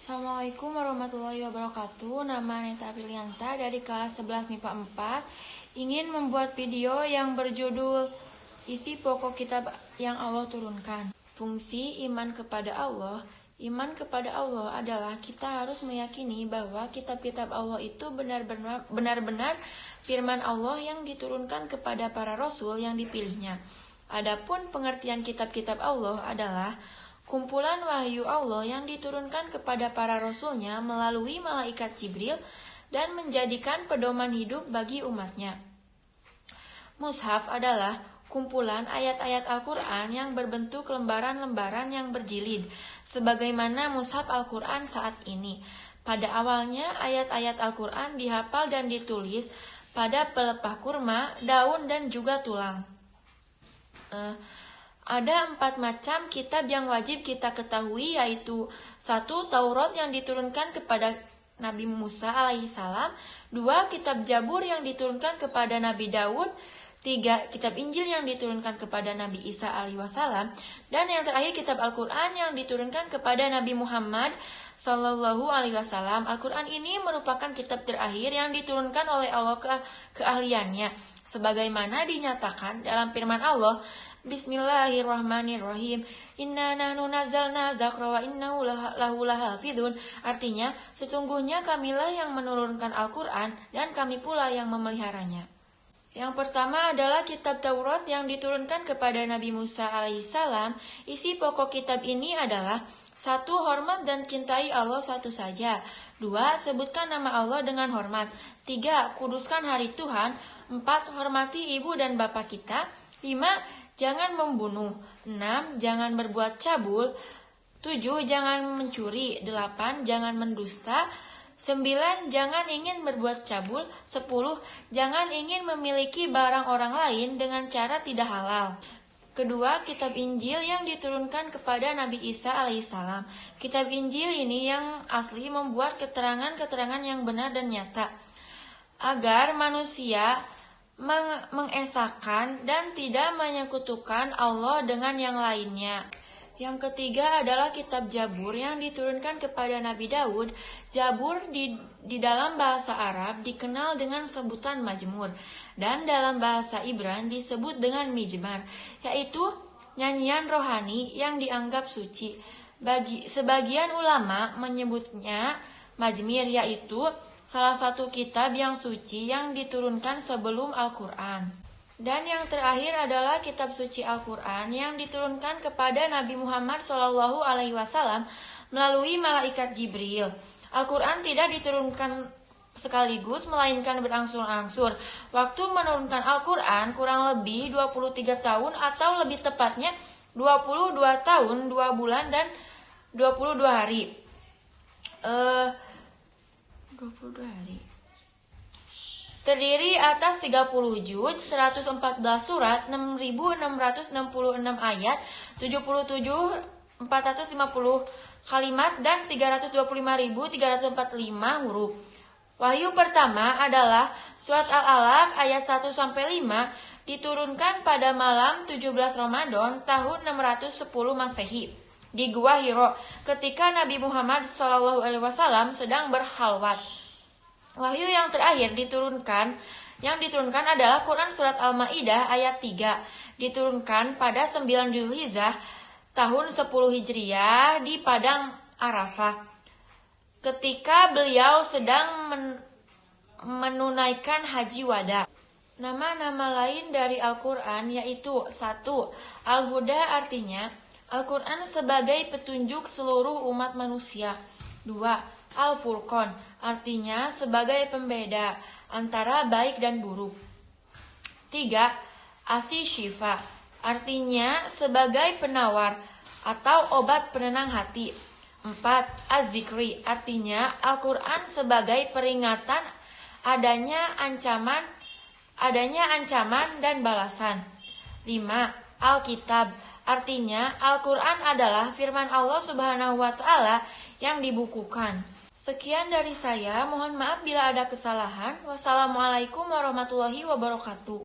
Assalamualaikum warahmatullahi wabarakatuh. Nama Neta Aprilianta dari kelas 11 MIPA 4 ingin membuat video yang berjudul Isi Pokok Kitab yang Allah Turunkan. Fungsi iman kepada Allah. Iman kepada Allah adalah kita harus meyakini bahwa kitab-kitab Allah itu benar-benar firman Allah yang diturunkan kepada para rasul yang dipilihnya. Adapun pengertian kitab-kitab Allah adalah kumpulan wahyu Allah yang diturunkan kepada para rasulnya melalui malaikat Jibril dan menjadikan pedoman hidup bagi umatnya. Mushaf adalah kumpulan ayat-ayat Al-Quran yang berbentuk lembaran-lembaran yang berjilid, sebagaimana mushaf Al-Quran saat ini. Pada awalnya ayat-ayat Al-Quran dihafal dan ditulis pada pelepah kurma, daun, dan juga tulang. Ada 4 macam kitab yang wajib kita ketahui, yaitu 1. Taurat yang diturunkan kepada Nabi Musa alaihissalam, 2. Kitab Jabur yang diturunkan kepada Nabi Daud, 3. Kitab Injil yang diturunkan kepada Nabi Isa alaihissalam, dan yang terakhir kitab Al-Quran yang diturunkan kepada Nabi Muhammad sallallahu alaihi wasallam. Al-Quran ini merupakan kitab terakhir yang diturunkan oleh Allah keahliannya, sebagaimana dinyatakan dalam firman Allah, Bismillahirrahmanirrahim. Inna nahnu nazzalna dzikra wa innahu lahu lahafidun. Artinya, sesungguhnya kamilah yang menurunkan Al-Quran dan kami pula yang memeliharanya. Yang pertama adalah kitab Taurat yang diturunkan kepada Nabi Musa alaihissalam. Isi pokok kitab ini adalah 1. Hormat dan cintai Allah satu saja. 2. Sebutkan nama Allah dengan hormat. 3. Kuduskan hari Tuhan. 4. Hormati ibu dan bapak kita. 5. Jangan membunuh. 6. Jangan berbuat cabul. 7. Jangan mencuri. 8. Jangan mendusta. 9. Jangan ingin berbuat cabul. 10. Jangan ingin memiliki barang orang lain dengan cara tidak halal. Kedua, kitab Injil yang diturunkan kepada Nabi Isa alaihissalam. Kitab Injil ini yang asli membuat keterangan-keterangan yang benar dan nyata, agar manusia mengesahkan dan tidak menyekutukan Allah dengan yang lainnya. Yang ketiga adalah kitab Jabur yang diturunkan kepada Nabi Daud. Jabur di dalam bahasa Arab dikenal dengan sebutan Mazmur, dan dalam bahasa Ibran disebut dengan Mizmar, yaitu nyanyian rohani yang dianggap suci. Sebagian ulama menyebutnya Mazmir, yaitu salah satu kitab yang suci yang diturunkan sebelum Al-Quran. Dan yang terakhir adalah kitab suci Al-Quran yang diturunkan kepada Nabi Muhammad SAW melalui malaikat Jibril. Al-Quran tidak diturunkan sekaligus, melainkan berangsur-angsur. Waktu menurunkan Al-Quran kurang lebih 23 tahun, atau lebih tepatnya 22 tahun, 2 bulan, dan 22 hari. 22 hari. Terdiri atas 30 juz, 114 surat, 6.666 ayat, 77.450 kalimat, dan 325.345 huruf. Wahyu pertama adalah surat Al-Alaq ayat 1-5, diturunkan pada malam 17 Ramadan tahun 610 Masehi di Gua Hiro ketika Nabi Muhammad SAW sedang berhalwat. Wahyu yang terakhir yang diturunkan adalah Quran surat Al-Maidah ayat 3, diturunkan pada 9 Zulhijjah tahun 10 Hijriah di Padang Arafah, ketika beliau sedang menunaikan haji wada. Nama-nama lain dari Al-Quran yaitu 1. Al-Huda, artinya Al-Quran sebagai petunjuk seluruh umat manusia. 2. Al-Furqan, artinya sebagai pembeda antara baik dan buruk. 3. As-Syifa, artinya sebagai penawar atau obat penenang hati. 4. Az-Zikri, artinya Al-Quran sebagai peringatan adanya ancaman dan balasan. 5. Al-Kitab, artinya Al-Quran adalah firman Allah Subhanahu wa Ta'ala yang dibukukan. Sekian dari saya, mohon maaf bila ada kesalahan. Wassalamualaikum warahmatullahi wabarakatuh.